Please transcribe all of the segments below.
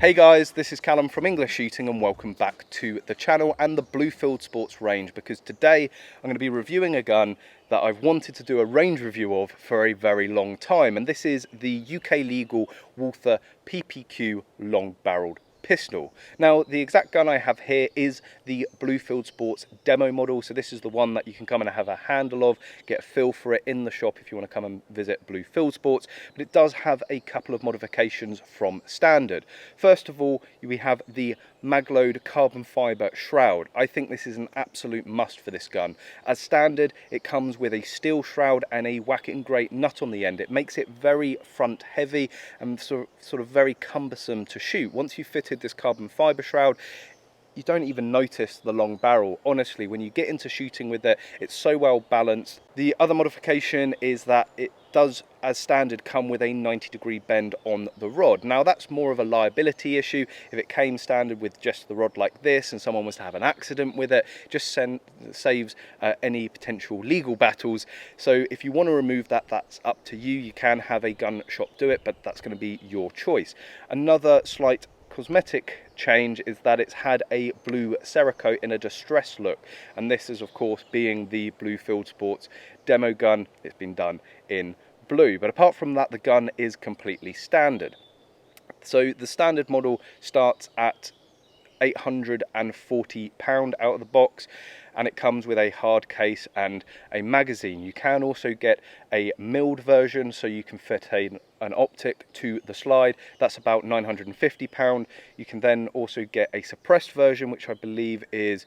Hey guys, this is Callum from EnglishShooting and welcome back to the channel and the Bluefield Sports range, because today I'm going to be reviewing a gun that I've wanted to do a range review of for a very long time, and this is the UK legal Walther PPQ long barreled pistol. Now, the exact gun I have here is the Bluefield Sports demo model, so this is the one that you can come and have a handle of, get a feel for it in the shop if you want to come and visit Bluefield Sports, but it does have a couple of modifications from standard. First of all, we have the Magload carbon fibre shroud. I think this is an absolute must for this gun. As standard, it comes with a steel shroud and a whack-it and grate nut on the end. It makes it very front heavy and sort of very cumbersome to shoot. Once you've fitted this carbon fibre shroud, you don't even notice the long barrel. Honestly, when you get into shooting with it, it's so well balanced. The other modification is that it does, as standard, come with a 90-degree bend on the rod. Now, that's more of a liability issue. If it came standard with just the rod like this and someone was to have an accident with it, just saves any potential legal battles. So if you want to remove that, that's up to you. You can have a gun shop do it, but that's going to be your choice. Another slight cosmetic change is that it's had a blue Cerakote in a distress look, and this is, of course, being the Bluefield Sports demo gun, it's been done in blue. But apart from that, the gun is completely standard. So the standard model starts at £840 out of the box, and it comes with a hard case and a magazine. You can also get a milled version, so you can fit an optic to the slide. That's about £950. You can then also get a suppressed version, which I believe is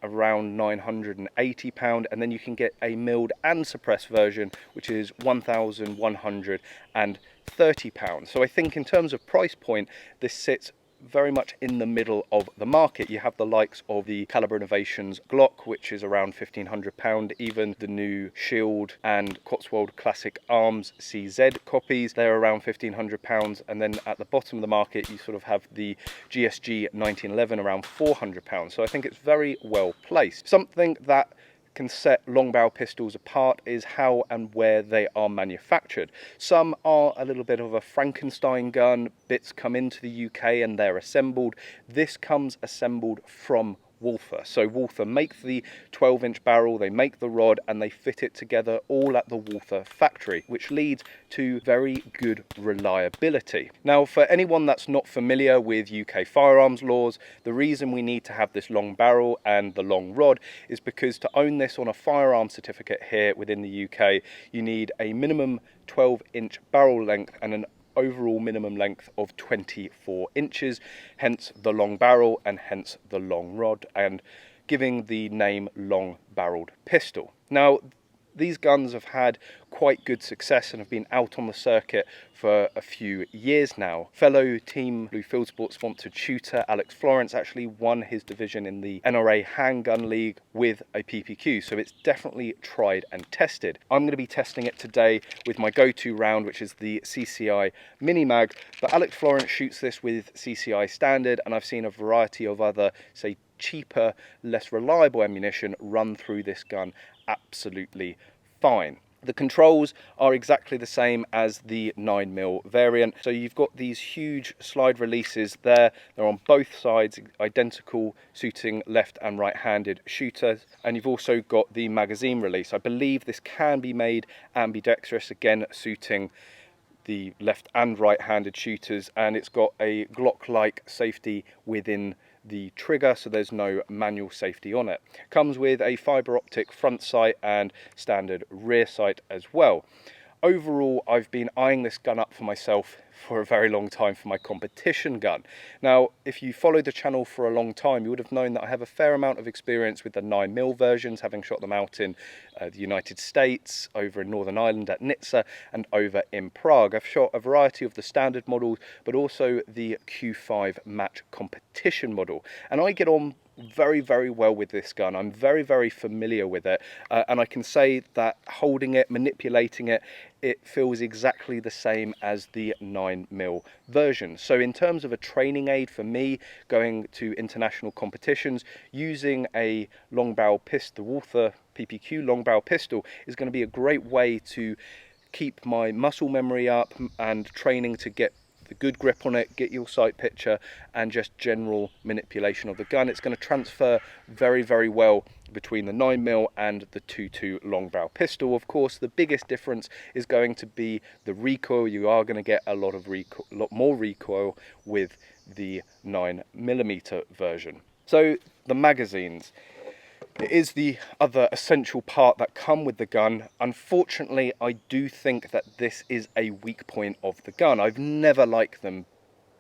around £980, and then you can get a milled and suppressed version, which is £1,130. So I think in terms of price point, this sits very much in the middle of the market. You have the likes of the Calibre Innovations Glock, which is around £1,500, even the new Shield and Cotswold Classic Arms CZ copies, they're around £1,500, and then at the bottom of the market you sort of have the GSG 1911 around £400. So I think it's very well placed. Something that can set long barrel pistols apart is how and where they are manufactured. Some are a little bit of a Frankenstein gun. Bits come into the UK and they're assembled. This comes assembled from Walther. So Walther make the 12-inch barrel, they make the rod, and they fit it together all at the Walther factory, which leads to very good reliability. Now, for anyone that's not familiar with UK firearms laws, the reason we need to have this long barrel and the long rod is because to own this on a firearm certificate here within the UK, you need a minimum 12-inch barrel length and an overall minimum length of 24 inches, hence the long barrel and hence the long rod, and giving the name long barreled pistol. Now, these guns have had quite good success and have been out on the circuit for a few years now. Fellow Team Bluefield Sports sponsored shooter Alex Florence actually won his division in the NRA Handgun League with a PPQ, so it's definitely tried and tested. I'm going to be testing it today with my go-to round, which is the CCI Mini Mag, but Alex Florence shoots this with CCI Standard, and I've seen a variety of other, say, cheaper, less reliable ammunition run through this gun absolutely fine. The controls are exactly the same as the 9mm variant. So you've got these huge slide releases there. They're on both sides, identical, suiting left and right-handed shooters. And you've also got the magazine release. I believe this can be made ambidextrous, again, suiting the left and right-handed shooters. And it's got a Glock-like safety within the trigger, so there's no manual safety on it. Comes with a fibre optic front sight and standard rear sight as well. Overall, I've been eyeing this gun up for myself for a very long time for my competition gun. Now, if you followed the channel for a long time, you would have known that I have a fair amount of experience with the 9mm versions, having shot them out in the United States, over in Northern Ireland at Nizza, and over in Prague. I've shot a variety of the standard models, but also the Q5 match competition model. And I get on very, very well with this gun. I'm very, very familiar with it, and I can say that holding it, manipulating it, it feels exactly the same as the 9mm version. So in terms of a training aid for me, going to international competitions, using a long barrel pistol, the Walther PPQ long barrel pistol, is going to be a great way to keep my muscle memory up and training to get the good grip on it, get your sight picture, and just general manipulation of the gun, it's going to transfer very, very well between the 9mm and the 2.2 long barrel pistol. Of course, the biggest difference is going to be the recoil. You are going to get a lot more recoil with the 9mm version. So the magazines, it is the other essential part that come with the gun. Unfortunately, I do think that this is a weak point of the gun. I've never liked them,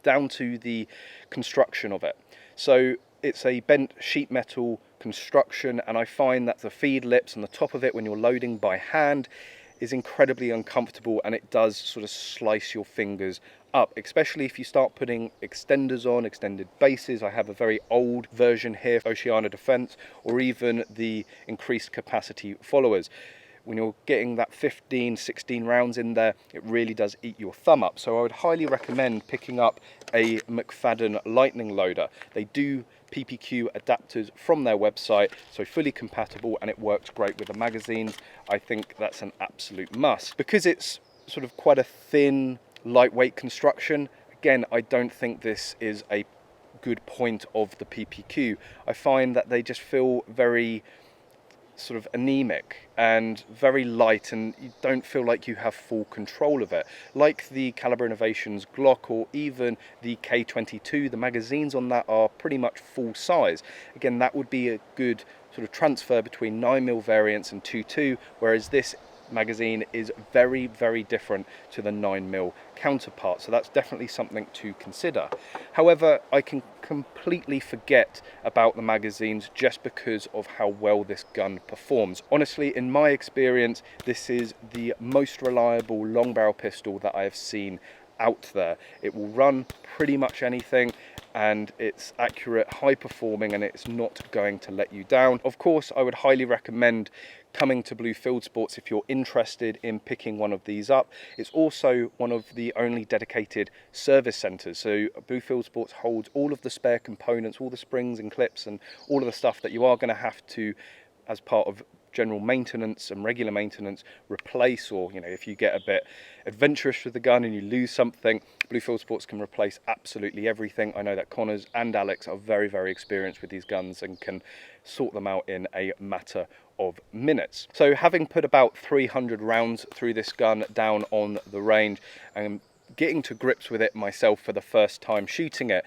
down to the construction of it. So it's a bent sheet metal construction, and I find that the feed lips and the top of it when you're loading by hand is incredibly uncomfortable, and it does sort of slice your fingers up, especially if you start putting extenders on, extended bases. I have a very old version here, Oceana Defense, or even the increased capacity followers. When you're getting that 15, 16 rounds in there, it really does eat your thumb up. So I would highly recommend picking up a McFadden Lightning loader. They do PPQ adapters from their website, so fully compatible, and it works great with the magazines. I think that's an absolute must. Because it's sort of quite a thin, lightweight construction, again, I don't think this is a good point of the PPQ. I find that they just feel very sort of anemic and very light, and you don't feel like you have full control of it. Like the Caliber Innovations Glock or even the K22, the magazines on that are pretty much full size. Again, that would be a good sort of transfer between 9mm variants and 2.2, whereas this magazine is very, very different to the 9mm counterpart, so that's definitely something to consider. However, I can completely forget about the magazines just because of how well this gun performs. Honestly, in my experience, this is the most reliable long barrel pistol that I have seen out there. It will run pretty much anything, and it's accurate, high performing, and it's not going to let you down. Of course, I would highly recommend coming to Blue Field Sports if you're interested in picking one of these up. It's also one of the only dedicated service centres. So Blue Field Sports holds all of the spare components, all the springs and clips and all of the stuff that you are going to have to, as part of general maintenance and regular maintenance, replace, or if you get a bit adventurous with the gun and you lose something, Blue Field Sports can replace absolutely everything. I know that Connors and Alex are very, very experienced with these guns and can sort them out in a matter of minutes. So having put about 300 rounds through this gun down on the range and getting to grips with it myself for the first time shooting it,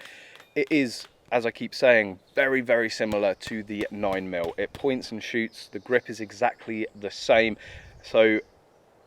it is, as I keep saying, very, very similar to the 9mm. It points and shoots, the grip is exactly the same, so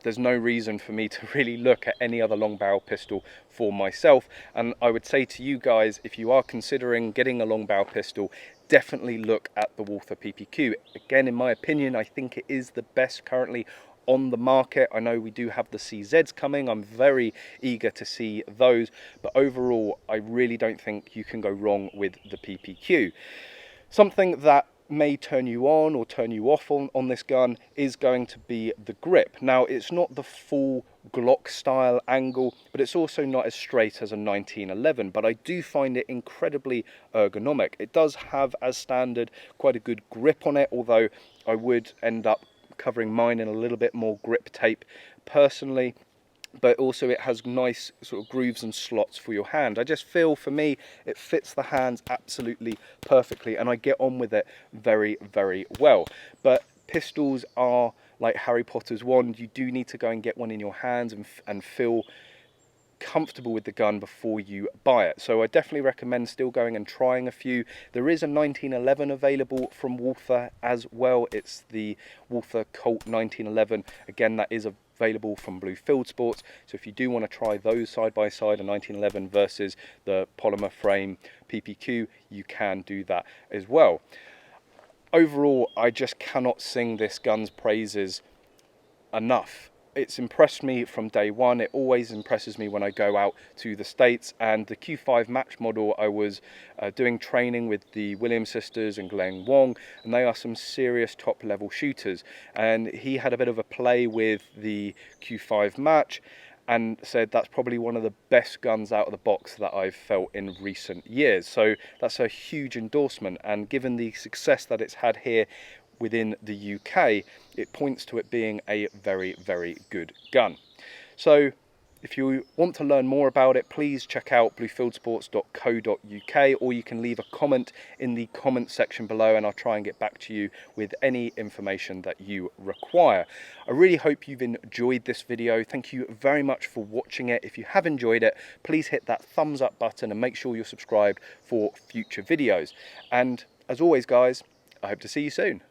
there's no reason for me to really look at any other long barrel pistol for myself. And I would say to you guys, if you are considering getting a long barrel pistol, definitely look at the Walther PPQ. Again, in my opinion, I think it is the best currently on the market. I know we do have the CZs coming. I'm very eager to see those, but overall, I really don't think you can go wrong with the PPQ. Something that may turn you on or turn you off on this gun is going to be the grip. Now, it's not the full Glock style angle, but it's also not as straight as a 1911, but I do find it incredibly ergonomic. It does have, as standard, quite a good grip on it, although I would end up covering mine in a little bit more grip tape personally. But also it has nice sort of grooves and slots for your hand. I just feel, for me, it fits the hands absolutely perfectly, and I get on with it very, very well. But pistols are like Harry Potter's wand. You do need to go and get one in your hands and feel comfortable with the gun before you buy it. So I definitely recommend still going and trying a few. There is a 1911 available from Walther as well. It's the Walther Colt 1911. Again, that is available from Blue Field Sports. So if you do want to try those side by side, a 1911 versus the polymer frame PPQ, you can do that as well. Overall, I just cannot sing this gun's praises enough. It's impressed me from day one. It always impresses me when I go out to the States, and the Q5 match model, I was doing training with the Williams sisters and Glenn Wong, and they are some serious top level shooters, and he had a bit of a play with the Q5 match and said that's probably one of the best guns out of the box that I've felt in recent years. So that's a huge endorsement, and given the success that it's had here within the UK, it points to it being a very, very good gun. So If you want to learn more about it, please check out bluefieldsports.co.uk, or you can leave a comment in the comment section below and I'll try and get back to you with any information that you require. I really hope you've enjoyed this video. Thank you very much for watching it. If you have enjoyed it, please hit that thumbs up button and make sure you're subscribed for future videos. And as always, guys, I hope to see you soon.